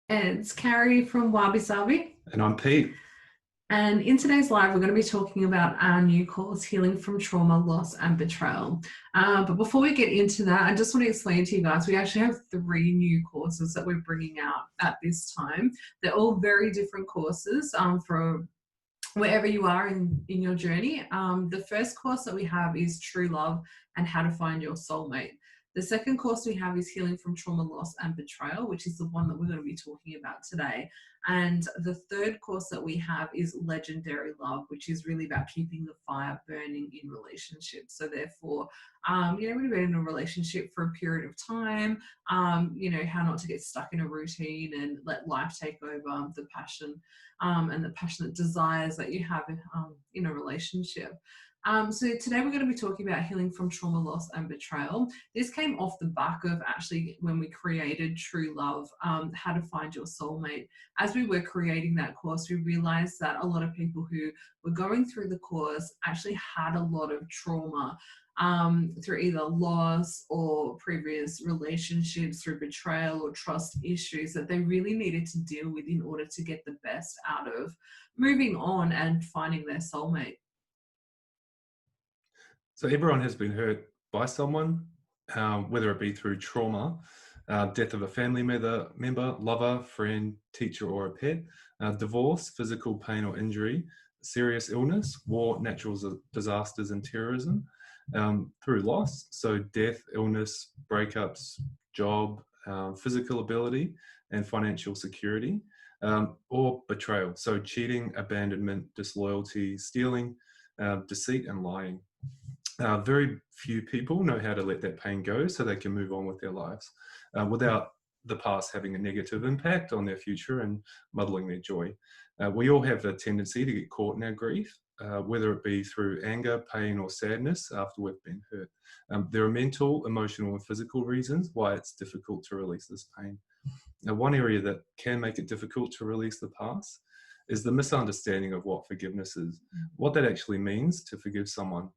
It's Carrie from Wabi Sabi. And I'm Pete. And in today's live, we're going to be talking about our new course, Healing from Trauma, Loss and Betrayal. But before we get into that, I just want to explain to you guys, we actually have 3 new courses that we're bringing out at this time. They're all very different courses for wherever you are in your journey. The first course that we have is True Love and How to Find Your Soulmate. The second course we have is Healing from Trauma, Loss and Betrayal, which is the one that we're going to be talking about today. And the third course that we have is Legendary Love, which is really about keeping the fire burning in relationships. So therefore, when you've been in a relationship for a period of time, how not to get stuck in a routine and let life take over the passion and the passionate desires that you have in a relationship. So today we're going to be talking about healing from trauma, loss and betrayal. This came off the back of actually when we created True Love, How to Find Your Soulmate. As we were creating that course, we realized that a lot of people who were going through the course actually had a lot of trauma through either loss or previous relationships, through betrayal or trust issues that they really needed to deal with in order to get the best out of moving on and finding their soulmate. So everyone has been hurt by someone, whether it be through trauma, death of a family member, lover, friend, teacher, or a pet, divorce, physical pain or injury, serious illness, war, natural disasters, and terrorism, through loss, so death, illness, breakups, job, physical ability, and financial security, or betrayal, so cheating, abandonment, disloyalty, stealing, deceit, and lying. Very few people know how to let that pain go so they can move on with their lives without the past having a negative impact on their future and muddling their joy. We all have a tendency to get caught in our grief, whether it be through anger, pain, or sadness after we've been hurt. There are mental, emotional, and physical reasons why it's difficult to release this pain. Now, one area that can make it difficult to release the past is the misunderstanding of what forgiveness is, what that actually means to forgive someone.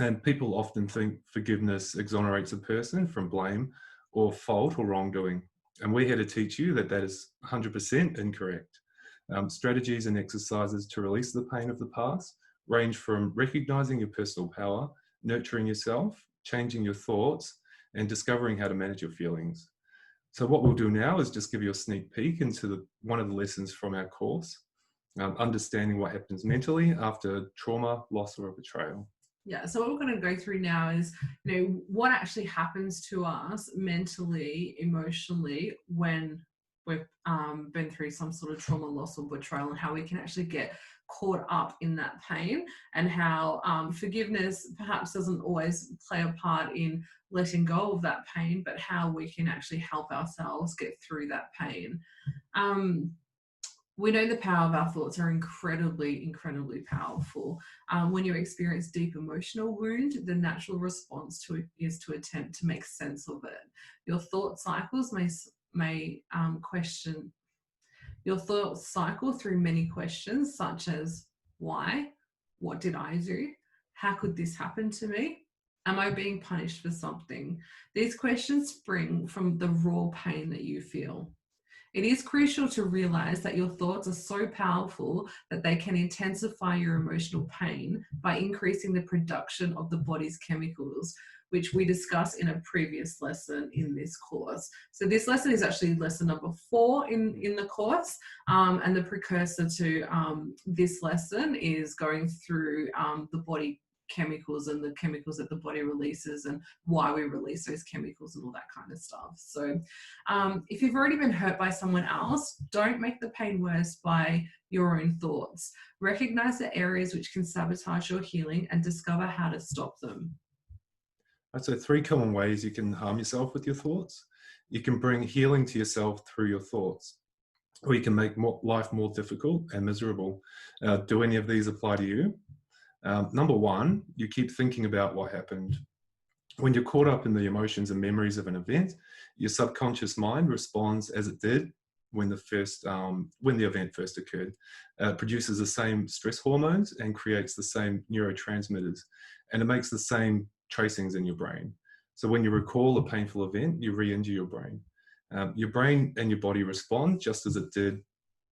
And people often think forgiveness exonerates a person from blame or fault or wrongdoing. And we're here to teach you that that is 100% incorrect. Strategies and exercises to release the pain of the past range from recognizing your personal power, nurturing yourself, changing your thoughts, and discovering how to manage your feelings. So what we'll do now is just give you a sneak peek into one of the lessons from our course, understanding what happens mentally after trauma, loss, or a betrayal. Yeah, so what we're going to go through now is, what actually happens to us mentally, emotionally, when we've been through some sort of trauma, loss or betrayal, and how we can actually get caught up in that pain, and how forgiveness perhaps doesn't always play a part in letting go of that pain, but how we can actually help ourselves get through that pain. We know the power of our thoughts are incredibly, incredibly powerful. When you experience deep emotional wound, the natural response to it is to attempt to make sense of it. Your thought cycles may question. Your thoughts cycle through many questions such as why, what did I do, how could this happen to me, am I being punished for something? These questions spring from the raw pain that you feel. It is crucial to realize that your thoughts are so powerful that they can intensify your emotional pain by increasing the production of the body's chemicals, which we discussed in a previous lesson in this course. So this lesson is actually lesson number 4 in the course, and the precursor to this lesson is going through the body chemicals and the chemicals that the body releases and why we release those chemicals and all that kind of stuff. So if you've already been hurt by someone else, don't make the pain worse by your own thoughts. Recognize the areas which can sabotage your healing and discover how to stop them. So 3 common ways you can harm yourself with your thoughts. You can bring healing to yourself through your thoughts, or you can make life more difficult and miserable. Do any of these apply to you? Number 1, you keep thinking about what happened. When you're caught up in the emotions and memories of an event, your subconscious mind responds as it did when the event first occurred. It produces the same stress hormones and creates the same neurotransmitters, and it makes the same tracings in your brain. So when you recall a painful event, you re-injure your brain. Your brain and your body respond just as it did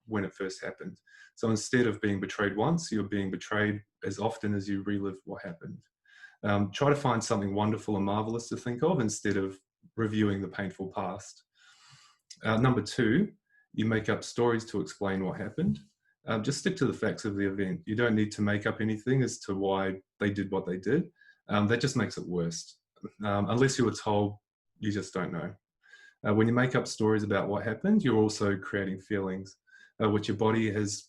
when it first happened. So instead of being betrayed once, you're being betrayed as often as you relive what happened. Try to find something wonderful and marvelous to think of instead of reviewing the painful past. Number two, you make up stories to explain what happened. Just stick to the facts of the event. You don't need to make up anything as to why they did what they did. That just makes it worse. Unless you were told, you just don't know. When you make up stories about what happened, you're also creating feelings, which your body has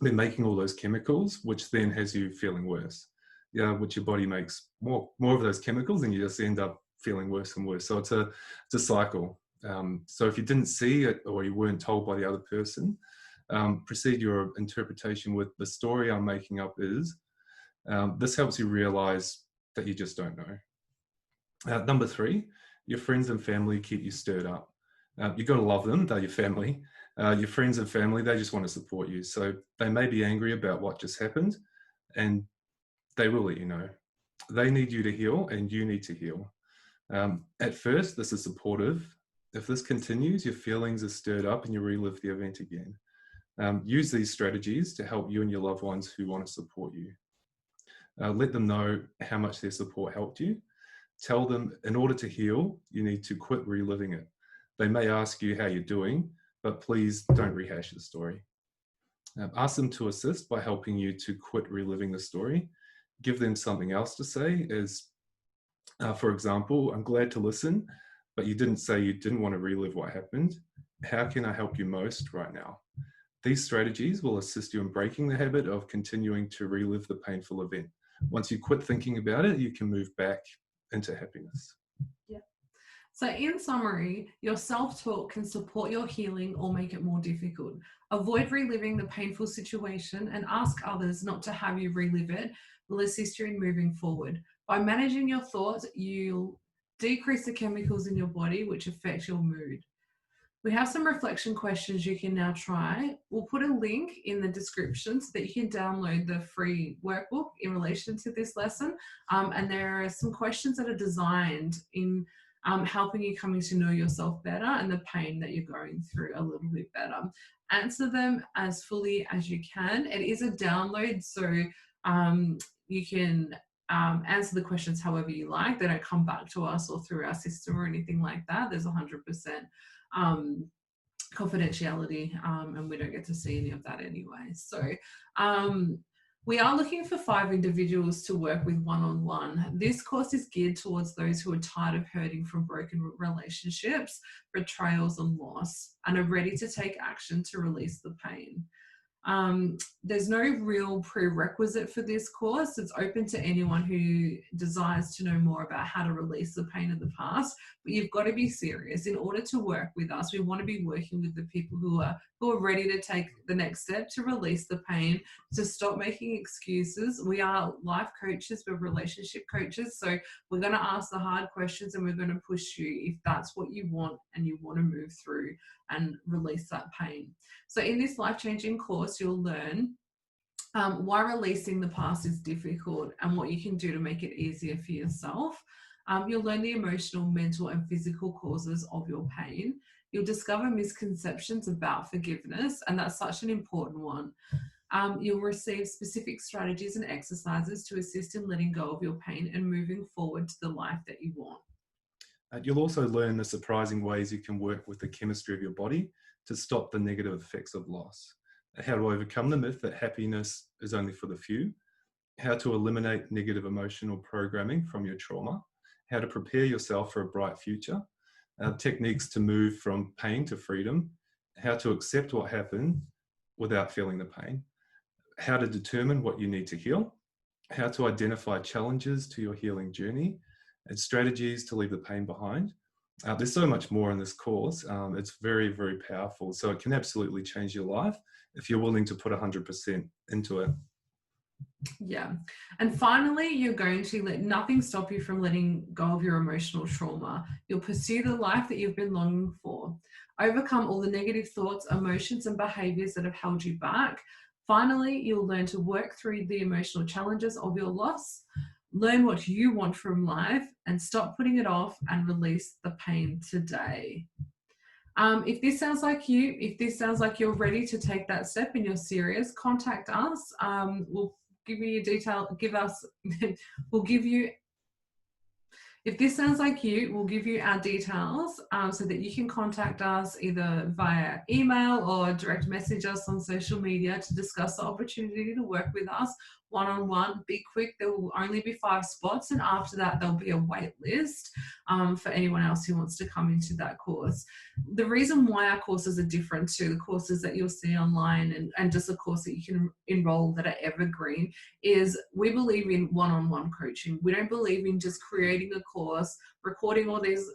been making all those chemicals, which then has you feeling worse. Which your body makes more of those chemicals, and you just end up feeling worse and worse. So it's a cycle. So if you didn't see it or you weren't told by the other person, proceed your interpretation with the story I'm making up is. This helps you realize that you just don't know. Number three, your friends and family keep you stirred up. You've got to love them, they're your family. Your friends and family, they just want to support you. So they may be angry about what just happened, and they will let you know. They need you to heal, and you need to heal. At first, this is supportive. If this continues, your feelings are stirred up and you relive the event again. Use these strategies to help you and your loved ones who want to support you. Let them know how much their support helped you. Tell them, in order to heal, you need to quit reliving it. They may ask you how you're doing, but please don't rehash the story. Ask them to assist by helping you to quit reliving the story. Give them something else to say, as, for example, I'm glad to listen, but you didn't say you didn't want to relive what happened. How can I help you most right now? These strategies will assist you in breaking the habit of continuing to relive the painful event. Once you quit thinking about it, you can move back into happiness. Yeah. So in summary, your self-talk can support your healing or make it more difficult. Avoid reliving the painful situation and ask others not to have you relive it will assist you in moving forward. By managing your thoughts, you'll decrease the chemicals in your body, which affect your mood. We have some reflection questions you can now try. We'll put a link in the description so that you can download the free workbook in relation to this lesson. And there are some questions that are designed in helping you coming to know yourself better and the pain that you're going through a little bit better. Answer them as fully as you can. It is a download, so you can answer the questions however you like. They don't come back to us or through our system or anything like that. There's 100% confidentiality, and we don't get to see any of that anyway. So we are looking for 5 individuals to work with one-on-one. This course is geared towards those who are tired of hurting from broken relationships, betrayals and loss, and are ready to take action to release the pain. There's no real prerequisite for this course. It's open to anyone who desires to know more about how to release the pain of the past, but you've got to be serious. In order to work with us, we want to be working with the people who are ready to take the next step to release the pain, to stop making excuses. We are life coaches, we're relationship coaches, so we're going to ask the hard questions and we're going to push you if that's what you want and you want to move through and release that pain. So in this life-changing course, you'll learn why releasing the past is difficult and what you can do to make it easier for yourself. You'll learn the emotional, mental and physical causes of your pain. You'll discover misconceptions about forgiveness, and that's such an important one. You'll receive specific strategies and exercises to assist in letting go of your pain and moving forward to the life that you want. You'll also learn the surprising ways you can work with the chemistry of your body to stop the negative effects of loss, how to overcome the myth that happiness is only for the few, how to eliminate negative emotional programming from your trauma, how to prepare yourself for a bright future, techniques to move from pain to freedom, how to accept what happened without feeling the pain, how to determine what you need to heal, how to identify challenges to your healing journey, and strategies to leave the pain behind. There's so much more in this course. It's very, very powerful. So it can absolutely change your life if you're willing to put 100% into it. Yeah. And finally, you're going to let nothing stop you from letting go of your emotional trauma. You'll pursue the life that you've been longing for. Overcome all the negative thoughts, emotions, and behaviors that have held you back. Finally, you'll learn to work through the emotional challenges of your loss, learn what you want from life, and stop putting it off and release the pain today. If this sounds like you, if this sounds like you're ready to take that step and you're serious, contact us. We'll give you detail, give us, we'll give you, if this sounds like you, we'll give you our details so that you can contact us either via email or direct message us on social media to discuss the opportunity to work with us one-on-one. Be quick, there will only be 5 spots, and after that there'll be a wait list for anyone else who wants to come into that course. The reason why our courses are different to the courses that you'll see online and just a course that you can enroll that are evergreen is we believe in one-on-one coaching. We don't believe in just creating a course, recording all these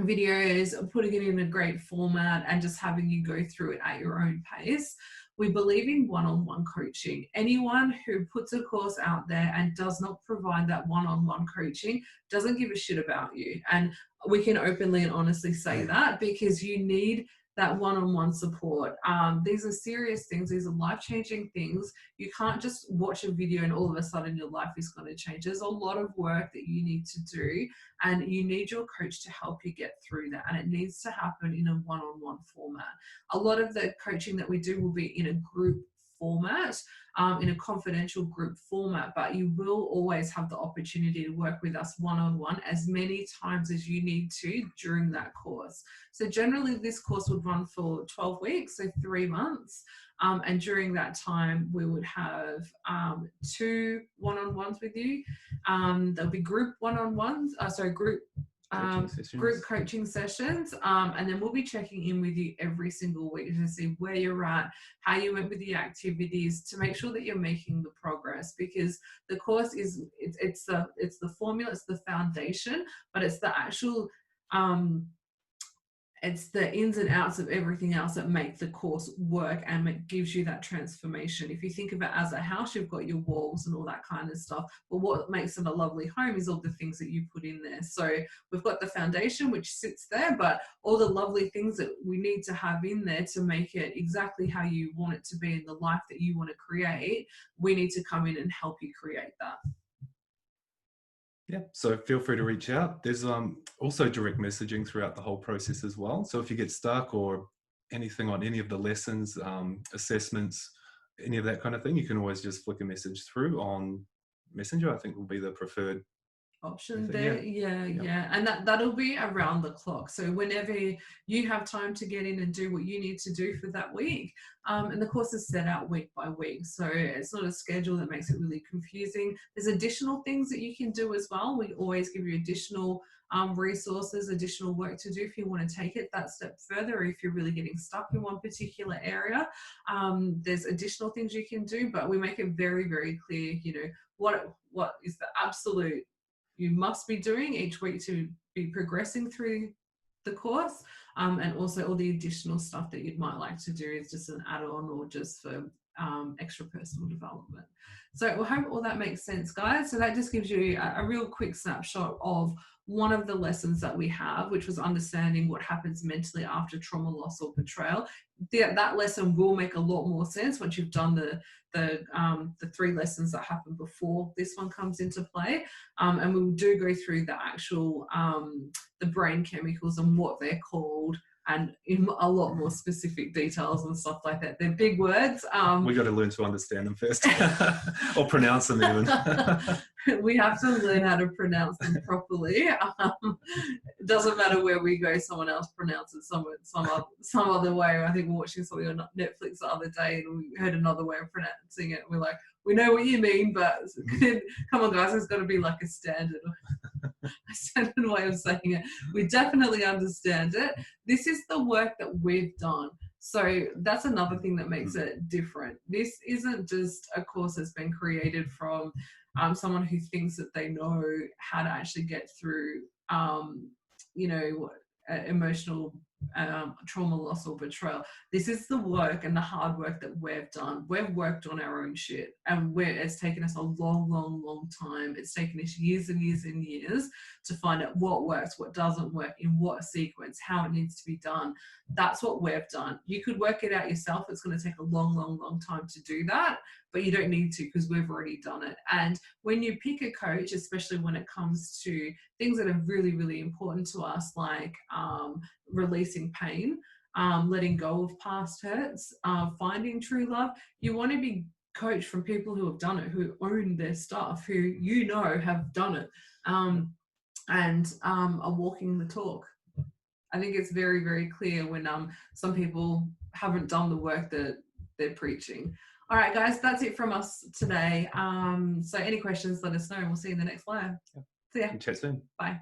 videos, putting it in a great format and just having you go through it at your own pace. We believe in one-on-one coaching. Anyone who puts a course out there and does not provide that one-on-one coaching doesn't give a shit about you. And we can openly and honestly say that, because you need that one-on-one support. These are serious things. These are life-changing things. You can't just watch a video and all of a sudden your life is going to change. There's a lot of work that you need to do, and you need your coach to help you get through that. And it needs to happen in a one-on-one format. A lot of the coaching that we do will be in a group format, in a confidential group format, but you will always have the opportunity to work with us one-on-one as many times as you need to during that course. So generally this course would run for 12 weeks, so 3 months. And during that time, we would have 2 one-on-ones with you. There'll be group one-on-ones, group coaching sessions, and then we'll be checking in with you every single week to see where you're at, how you went with the activities, to make sure that you're making the progress. Because the course is it's the formula, it's the foundation, but it's the actual it's the ins and outs of everything else that make the course work and it gives you that transformation. If you think of it as a house, you've got your walls and all that kind of stuff, but what makes it a lovely home is all the things that you put in there. So we've got the foundation which sits there, but all the lovely things that we need to have in there to make it exactly how you want it to be in the life that you want to create, we need to come in and help you create that. Yeah, so feel free to reach out. There's also direct messaging throughout the whole process as well. So if you get stuck or anything on any of the lessons, assessments, any of that kind of thing, you can always just flick a message through on Messenger. I think will be the preferred option there. Yeah. And that'll be around the clock. So whenever you have time to get in and do what you need to do for that week. And the course is set out week by week. So it's not a schedule that makes it really confusing. There's additional things that you can do as well. We always give you additional resources, additional work to do if you want to take it that step further, or if you're really getting stuck in one particular area. There's additional things you can do, but we make it very, very clear, what is the absolute you must be doing each week to be progressing through the course, and also all the additional stuff that you might like to do is just an add-on or just for extra personal development. So I hope all that makes sense, guys. So that just gives you a real quick snapshot of one of the lessons that we have, which was understanding what happens mentally after trauma, loss, or betrayal. That lesson will make a lot more sense once you've done the 3 lessons that happen before this one comes into play. And we do go through the actual the brain chemicals and what they're called, and in a lot more specific details and stuff like that. They're big words. We got to learn to understand them first, or pronounce them even. We have to learn how to pronounce them properly. It doesn't matter where we go, someone else pronounces some other way. I think we were watching something on Netflix the other day and we heard another way of pronouncing it. We're like, we know what you mean, but come on, guys, there's got to be like a standard way of saying it. We definitely understand it. This is the work that we've done. So that's another thing that makes it different. This isn't just a course that's been created from someone who thinks that they know how to actually get through, emotional trauma, loss, or betrayal. This is the work and the hard work that we've done. We've worked on our own shit, and it's taken us a long, long, long time. It's taken us years and years and years to find out what works, what doesn't work, in what sequence, how it needs to be done. That's what we've done. You could work it out yourself. It's going to take a long, long, long time to do that, but you don't need to, because we've already done it. And when you pick a coach, especially when it comes to things that are really, really important to us, like releasing pain, letting go of past hurts, finding true love. You want to be coached from people who have done it, who own their stuff, who you know have done it, and are walking the talk. I think it's very, very clear when some people haven't done the work that they're preaching. All right, guys, that's it from us today. So any questions, let us know, and we'll see you in the next live. Yeah. See ya. Chat soon. Bye.